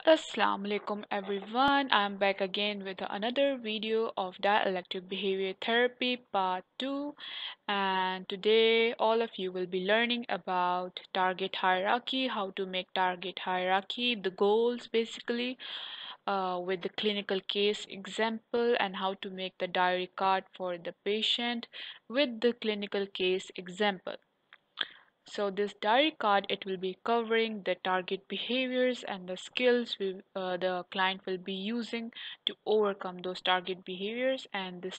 Assalamu alaikum everyone. I'm back again with another video of dialectic behavior therapy part 2, and today all of you will be learning about target hierarchy, how to make target hierarchy, the goals basically, with the clinical case example, and how to make the diary card for the patient with the clinical case example. So this diary card, it will be covering the target behaviors and the skills the client will be using to overcome those target behaviors. And uh,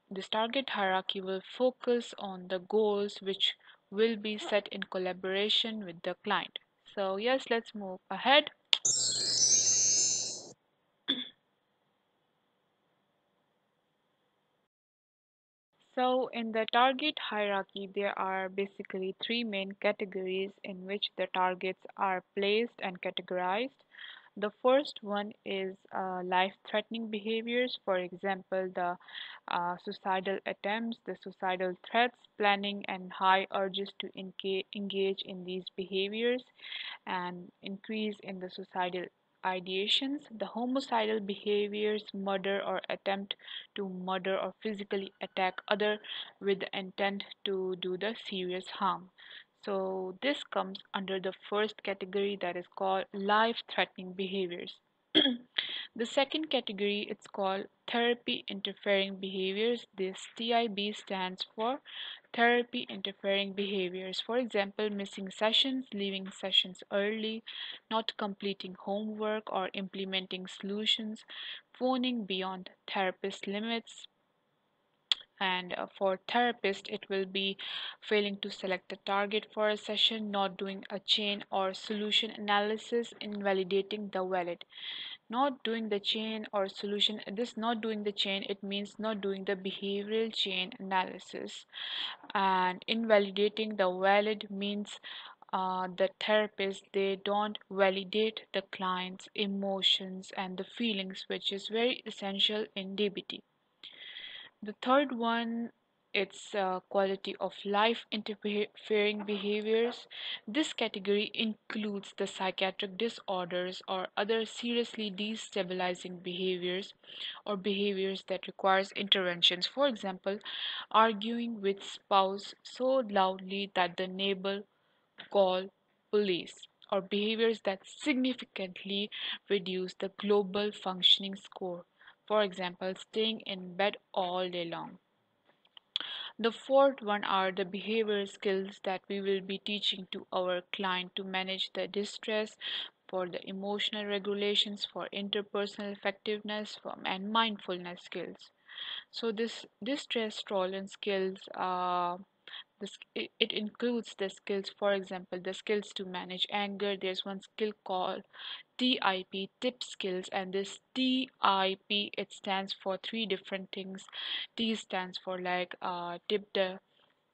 this target hierarchy will focus on the goals which will be set in collaboration with the client. So yes, let's move ahead. So, in the target hierarchy, there are basically three main categories in which the targets are placed and categorized. The first one is life-threatening behaviors, for example, the suicidal attempts, the suicidal threats, planning, and high urges to engage in these behaviors, and increase in the suicidal ideations, the homicidal behaviors, murder or attempt to murder or physically attack other with the intent to do the serious harm. So this comes under the first category, that is called life-threatening behaviors. The second category, it's called therapy interfering behaviors. This TIB stands for therapy interfering behaviors. For example, missing sessions, leaving sessions early, not completing homework or implementing solutions, phoning beyond therapist limits, and for therapist it will be failing to select a target for a session, not doing a chain or solution analysis, invalidating the valid. Not doing the chain or solution, this not doing the chain, it means not doing the behavioral chain analysis. And invalidating the valid means the therapist, they don't validate the client's emotions and the feelings, which is very essential in DBT. The third one, it's quality of life interfering behaviors. This category includes the psychiatric disorders or other seriously destabilizing behaviors or behaviors that requires interventions. For example, arguing with spouse so loudly that the neighbor call police, or behaviors that significantly reduce the global functioning score. For example, staying in bed all day long. The fourth one are the behavioral skills that we will be teaching to our client to manage the distress, for the emotional regulations, for interpersonal effectiveness, and mindfulness skills. So this distress tolerance skills, it includes the skills, for example, the skills to manage anger. There's one skill called TIP, tip skills, and this TIP, it stands for three different things. T stands for like tip the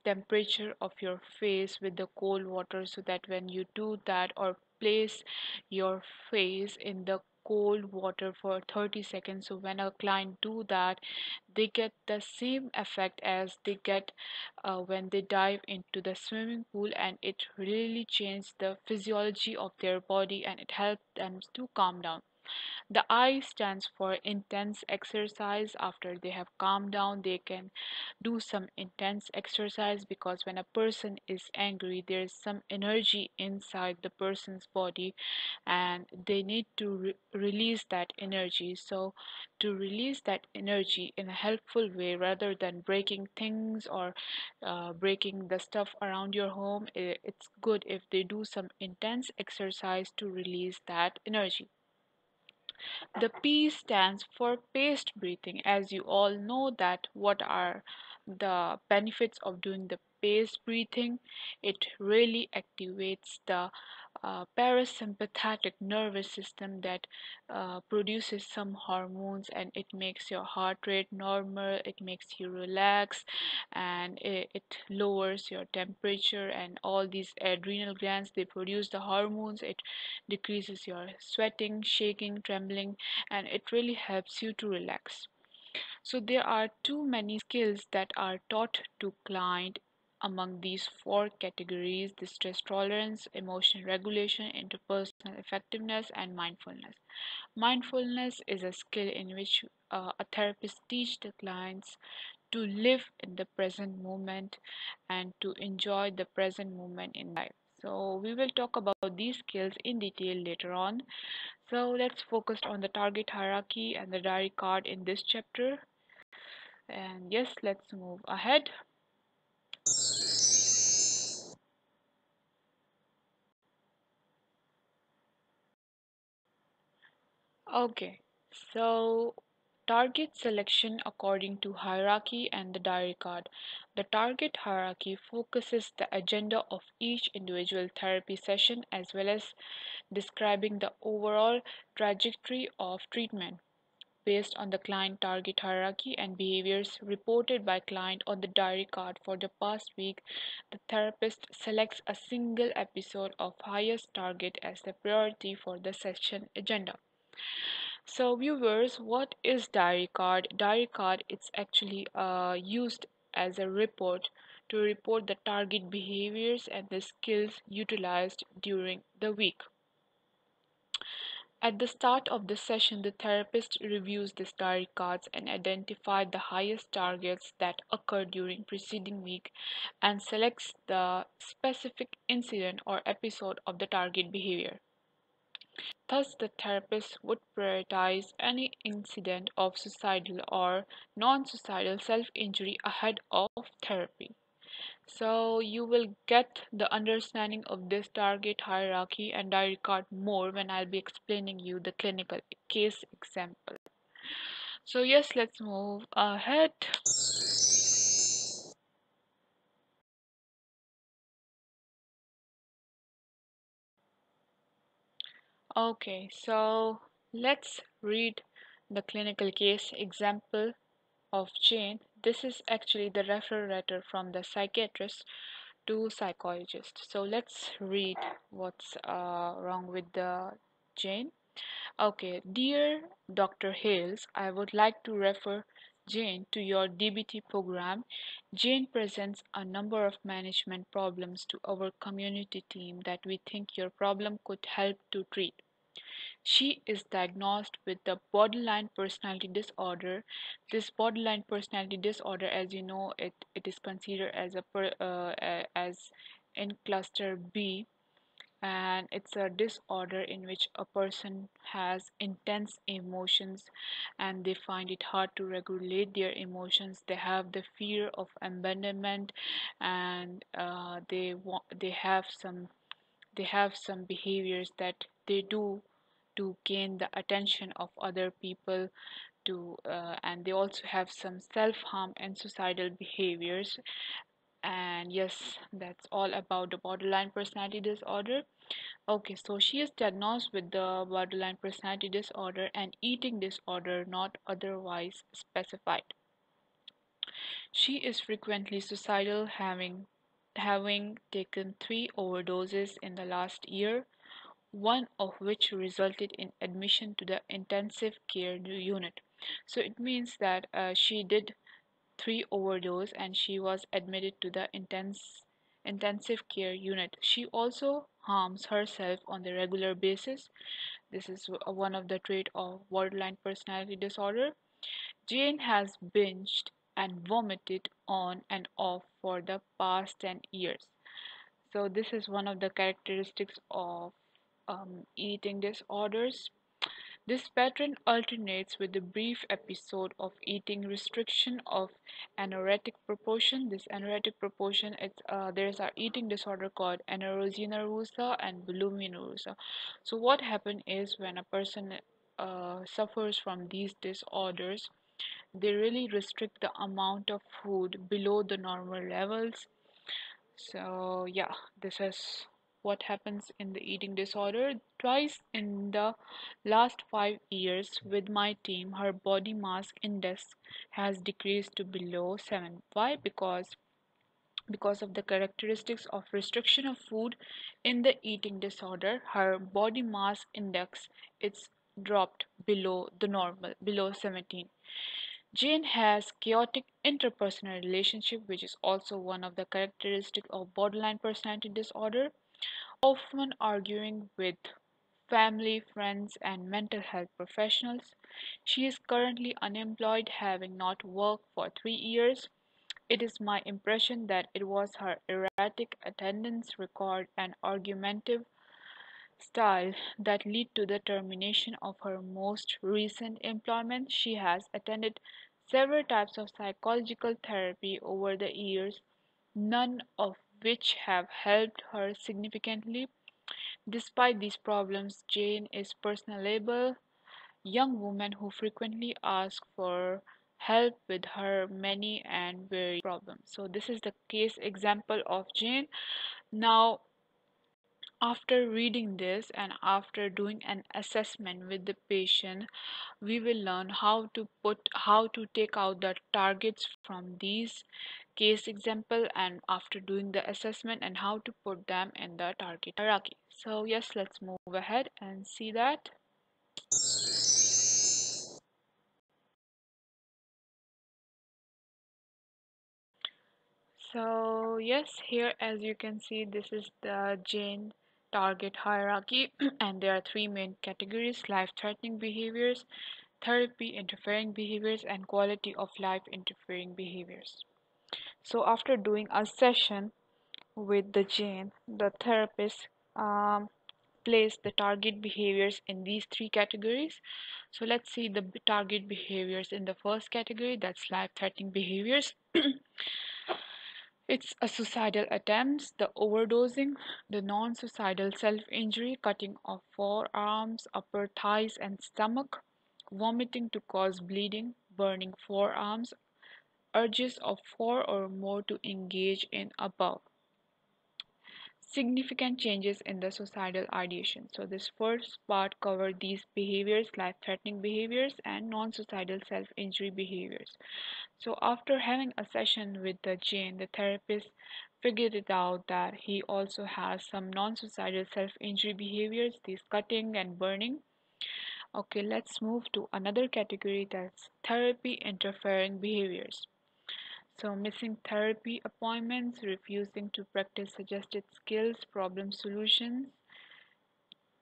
temperature of your face with the cold water, so that when you do that, or place your face in the cold water for 30 seconds, so when a client do that, they get the same effect as they get when they dive into the swimming pool, and it really changes the physiology of their body, and it helps them to calm down. The I stands for intense exercise. After they have calmed down, they can do some intense exercise, because when a person is angry, there is some energy inside the person's body, and they need to release that energy. So, to release that energy in a helpful way, rather than breaking things or breaking the stuff around your home, it's good if they do some intense exercise to release that energy. The P stands for paced breathing. As you all know that what are the benefits of doing the paced breathing? It really activates the parasympathetic nervous system that produces some hormones, and it makes your heart rate normal, it makes you relax, and it lowers your temperature, and all these adrenal glands, they produce the hormones. It decreases your sweating, shaking, trembling, and it really helps you to relax. So there are too many skills that are taught to client among these four categories: the stress tolerance, emotional regulation, interpersonal effectiveness, and mindfulness. Mindfulness is a skill in which a therapist teaches the clients to live in the present moment and to enjoy the present moment in life. So, we will talk about these skills in detail later on. So, let's focus on the target hierarchy and the diary card in this chapter. And yes, let's move ahead. Okay, so target selection according to hierarchy and the diary card. The target hierarchy focuses the agenda of each individual therapy session as well as describing the overall trajectory of treatment. Based on the client target hierarchy and behaviors reported by client on the diary card for the past week, the therapist selects a single episode of highest target as the priority for the session agenda. So viewers, what is diary card? Diary card it's actually used as a report to report the target behaviors and the skills utilized during the week. At the start of the session, the therapist reviews the diary cards and identifies the highest targets that occurred during preceding week and selects the specific incident or episode of the target behavior. Thus, the therapist would prioritize any incident of suicidal or non-suicidal self-injury ahead of therapy. So you will get the understanding of this target hierarchy and diary card more when I'll be explaining you the clinical case example. So yes, let's move ahead. Okay, so let's read the clinical case example of Jane. This is actually the referral letter from the psychiatrist to psychologist. So let's read what's wrong with the Jane. Okay, dear Dr. Hales, I would like to refer Jane to your DBT program. Jane presents a number of management problems to our community team that we think your problem could help to treat. She is diagnosed with the borderline personality disorder. This borderline personality disorder, as you know, it is considered as as in cluster B, and it's a disorder in which a person has intense emotions and they find it hard to regulate their emotions. They have the fear of abandonment, and they have some behaviors that they do to gain the attention of other people to and they also have some self-harm and suicidal behaviors. And yes, that's all about the borderline personality disorder. Okay, so she is diagnosed with the borderline personality disorder and eating disorder not otherwise specified. She is frequently suicidal, having taken 3 overdoses in the last year, one of which resulted in admission to the intensive care unit. So it means that she did 3 overdose and she was admitted to the intensive care unit. She also harms herself on the regular basis. This is one of the trait of borderline personality disorder. Jane has binged and vomited on and off for the past 10 years. So this is one of the characteristics of eating disorders. This pattern alternates with the brief episode of eating restriction of anoretic proportion. This anoretic proportion, there's an eating disorder called anorexia nervosa and bulimia nervosa. So what happens is when a person suffers from these disorders, they really restrict the amount of food below the normal levels. So, yeah, this is what happens in the eating disorder. Twice in the last 5 years with my team, her body mass index has decreased to below 7. Why? Because of the characteristics of restriction of food in the eating disorder, her body mass index it's dropped below the normal, below 17. Jane has chaotic interpersonal relationship, which is also one of the characteristics of borderline personality disorder, often arguing with family, friends, and mental health professionals. She is currently unemployed, having not worked for 3 years. It is my impression that it was her erratic attendance record and argumentative style that led to the termination of her most recent employment. She has attended several types of psychological therapy over the years, none of which have helped her significantly. Despite these problems, Jane is personable young woman who frequently asks for help with her many and varied problems. So this is the case example of Jane. Now, after reading this and after doing an assessment with the patient, we will learn how to take out the targets from these case example, and after doing the assessment, and how to put them in the target hierarchy. So yes, let's move ahead and see that. So yes, here as you can see, this is the Jane target hierarchy and there are three main categories: life-threatening behaviors, therapy interfering behaviors, and quality of life interfering behaviors. So after doing a session with the Jane, the therapist placed the target behaviors in these three categories. So let's see the target behaviors in the first category, that's life-threatening behaviors. It's a suicidal attempts, the overdosing, the non-suicidal self-injury, cutting of forearms, upper thighs and stomach, vomiting to cause bleeding, burning forearms, urges of four or more to engage in above. Significant changes in the suicidal ideation. So this first part covered these behaviors, life-threatening behaviors and non-suicidal self-injury behaviors. So after having a session with the Jane, the therapist figured it out that he also has some non-suicidal self-injury behaviors, these cutting and burning. Okay, let's move to another category, that's therapy interfering behaviors. So missing therapy appointments, refusing to practice suggested skills, problem solutions,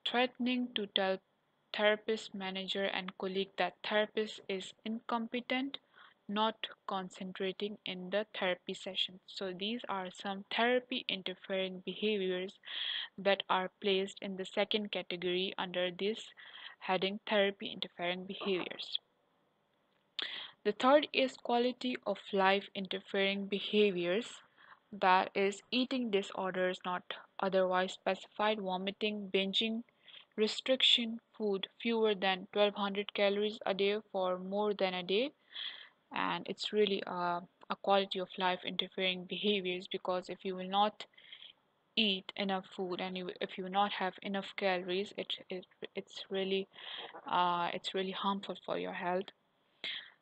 threatening to tell therapist, manager, and colleague that therapist is incompetent, not concentrating in the therapy session. So these are some therapy interfering behaviors that are placed in the second category under this heading, therapy interfering behaviors. The third is quality of life interfering behaviors, that is eating disorders not otherwise specified, vomiting, binging, restriction food fewer than 1200 calories a day for more than a day. And it's really a quality of life interfering behaviors, because if you will not eat enough food and if you will not have enough calories, it's really harmful for your health.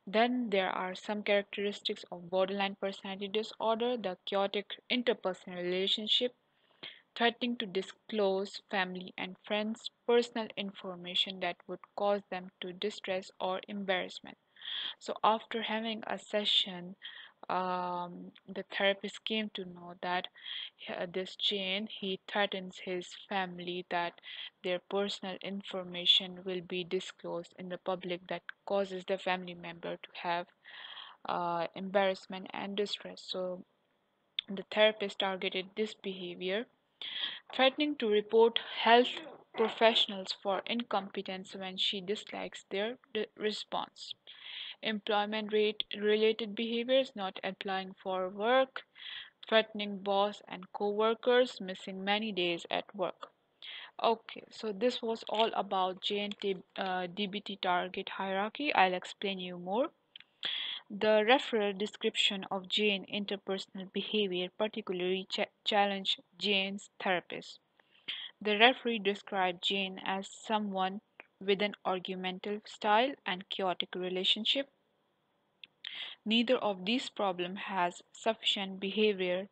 Then there are some characteristics of borderline personality disorder: the chaotic interpersonal relationship, threatening to disclose family and friends personal information that would cause them to distress or embarrassment. So after having a session, the therapist came to know that this Jane, he threatens his family that their personal information will be disclosed in the public, that causes the family member to have embarrassment and distress. So the therapist targeted this behavior, threatening to report health professionals for incompetence when she dislikes their response. Employment rate related behaviors, not applying for work, threatening boss and co-workers, missing many days at work. Okay, so this was all about DBT target hierarchy. I'll explain you more. The referral description of Jane interpersonal behavior particularly challenged Jane's therapist. The referee described Jane as someone with an argumentative style and chaotic relationship. Neither of these problems has sufficient behavioral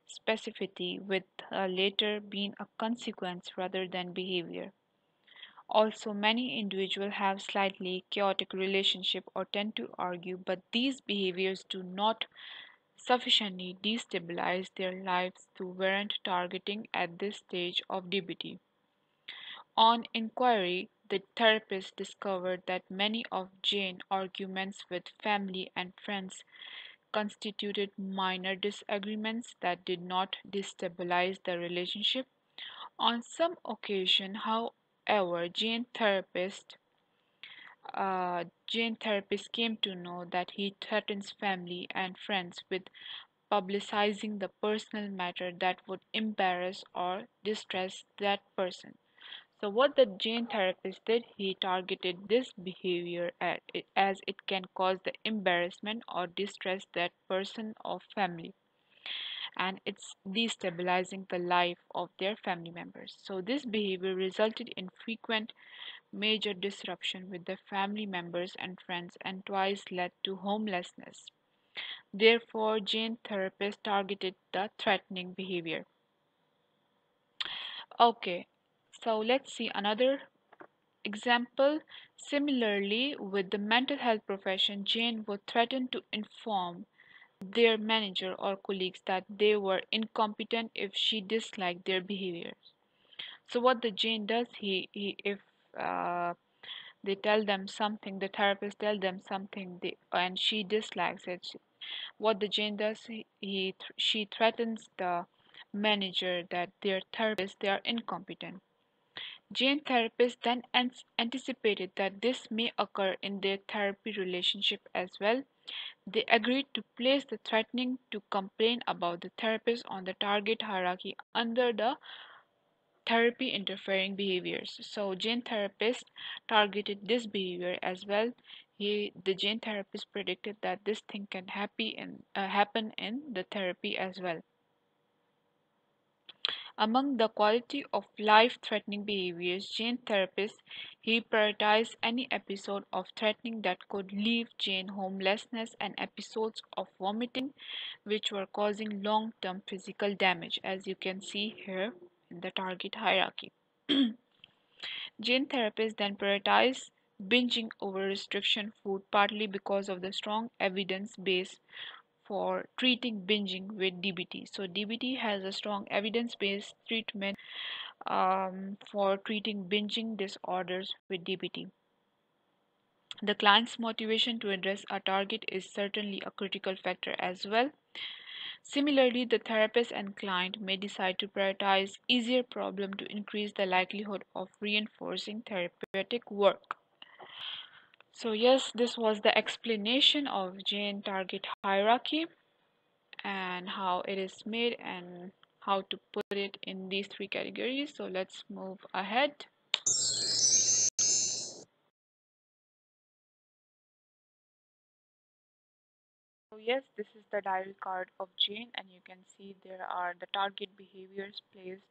specificity, with later being a consequence rather than behavior. Also, many individuals have slightly chaotic relationship or tend to argue, but these behaviors do not sufficiently destabilize their lives to warrant targeting at this stage of DBT. On inquiry, the therapist discovered that many of Jane's arguments with family and friends constituted minor disagreements that did not destabilize the relationship. On some occasion, however, Jane therapist came to know that he threatens family and friends with publicizing the personal matter that would embarrass or distress that person. So what the Jane therapist did, he targeted this behavior as it can cause the embarrassment or distress that person or family, and it's destabilizing the life of their family members. So this behavior resulted in frequent major disruption with the family members and friends and twice led to homelessness. Therefore, Jane therapist targeted the threatening behavior. Okay, so let's see another example. Similarly, with the mental health profession, Jane would threaten to inform their manager or colleagues that they were incompetent if she disliked their behaviors. So what the Jane does, he if uh, they tell them something, the therapist tell them something, and she dislikes it. What the Jane does, she threatens the manager that their therapist they are incompetent. Jane therapists then anticipated that this may occur in their therapy relationship as well. They agreed to place the threatening to complain about the therapist on the target hierarchy under the therapy interfering behaviors. So Jane therapist targeted this behavior as well. The Jane therapist predicted that this thing can happen in the therapy as well. Among the quality of life-threatening behaviors, Jane therapist he prioritized any episode of threatening that could leave Jane homelessness and episodes of vomiting which were causing long-term physical damage, as you can see here in the target hierarchy. Jane therapists then prioritized binging over restriction food partly because of the strong evidence base for treating binging with DBT. So DBT has a strong evidence-based treatment for treating binging disorders with DBT. The client's motivation to address a target is certainly a critical factor as well. Similarly, the therapist and client may decide to prioritize easier problem to increase the likelihood of reinforcing therapeutic work. So yes, this was the explanation of Jane target hierarchy and how it is made and how to put it in these three categories. So let's move ahead. So yes, this is the diary card of Jane, and you can see there are the target behaviors placed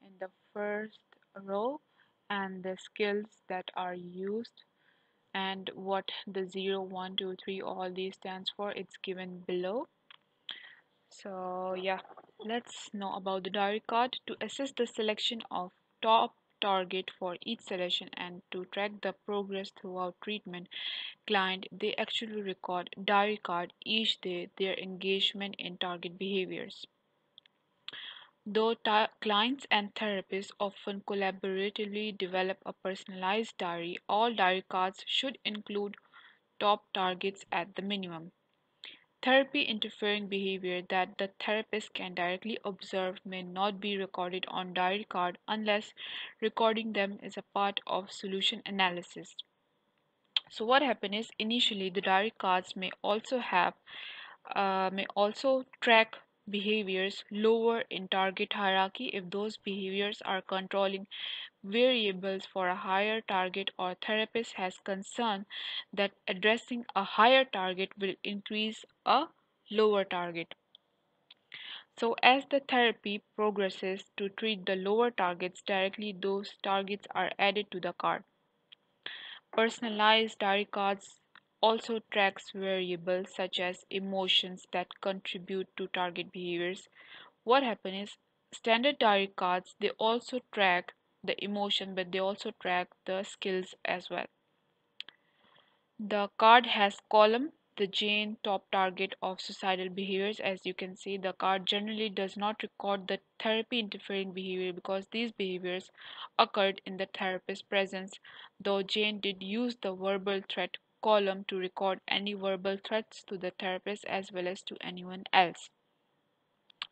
in the first row and the skills that are used and what the 0, 1, 2, 3, all these stands for, it's given below. So yeah, let's know about the diary card. To assess the selection of top target for each selection and to track the progress throughout treatment, client they actually record diary card each day their engagement in target behaviors. Though clients and therapists often collaboratively develop a personalized diary, all diary cards should include top targets at the minimum. Therapy interfering behavior that the therapist can directly observe may not be recorded on diary card unless recording them is a part of solution analysis. So what happens is initially the diary cards may also track behaviors lower in target hierarchy if those behaviors are controlling variables for a higher target or therapist has concern that addressing a higher target will increase a lower target. So as the therapy progresses to treat the lower targets directly, those targets are added to the card. Personalized diary cards also tracks variables such as emotions that contribute to target behaviors. What happens is standard diary cards they also track the emotion, but they also track the skills as well. The card has column, the Jane top target of suicidal behaviors. As you can see, the card generally does not record the therapy interfering behavior because these behaviors occurred in the therapist's presence, though Jane did use the verbal threat column to record any verbal threats to the therapist as well as to anyone else.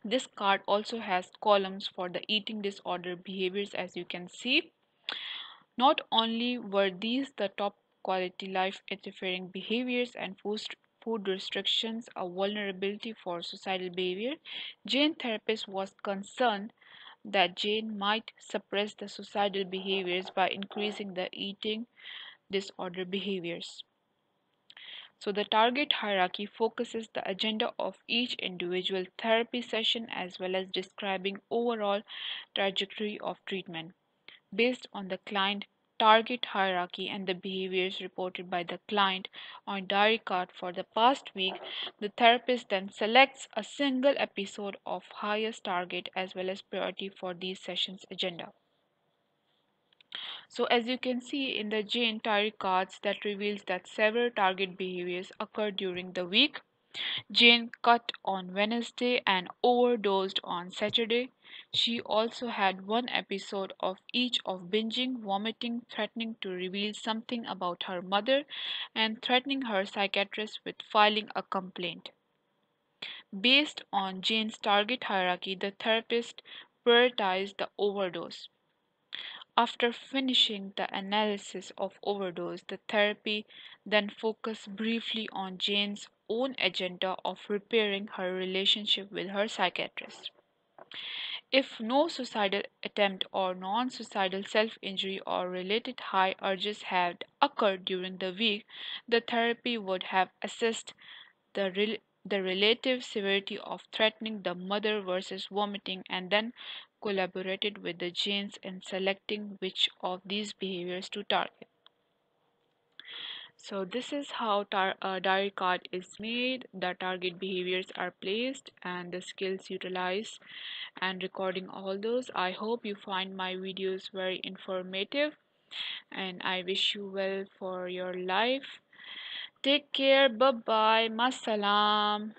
This card also has columns for the eating disorder behaviors. As you can see, not only were these the top quality life interfering behaviors and food restrictions a vulnerability for suicidal behavior, Jane therapist was concerned that Jane might suppress the suicidal behaviors by increasing the eating disorder behaviors. So the target hierarchy focuses the agenda of each individual therapy session as well as describing overall trajectory of treatment. Based on the client target hierarchy and the behaviors reported by the client on diary card for the past week, the therapist then selects a single episode of highest target as well as priority for these sessions agenda. So as you can see in the Jane diary cards that reveals that several target behaviors occurred during the week. Jane cut on Wednesday and overdosed on Saturday. She also had one episode of each of binging, vomiting, threatening to reveal something about her mother, and threatening her psychiatrist with filing a complaint. Based on Jane's target hierarchy, the therapist prioritized the overdose. After finishing the analysis of overdose, the therapy then focused briefly on Jane's own agenda of repairing her relationship with her psychiatrist. If no suicidal attempt or non suicidal self injury or related high urges had occurred during the week, the therapy would have assessed the relative severity of threatening the mother versus vomiting and then collaborated with the genes in selecting which of these behaviors to target. So this is how a diary card is made. The target behaviors are placed and the skills utilized and recording all those. I hope you find my videos very informative and I wish you well for your life. Take care. Bye bye. Masalam.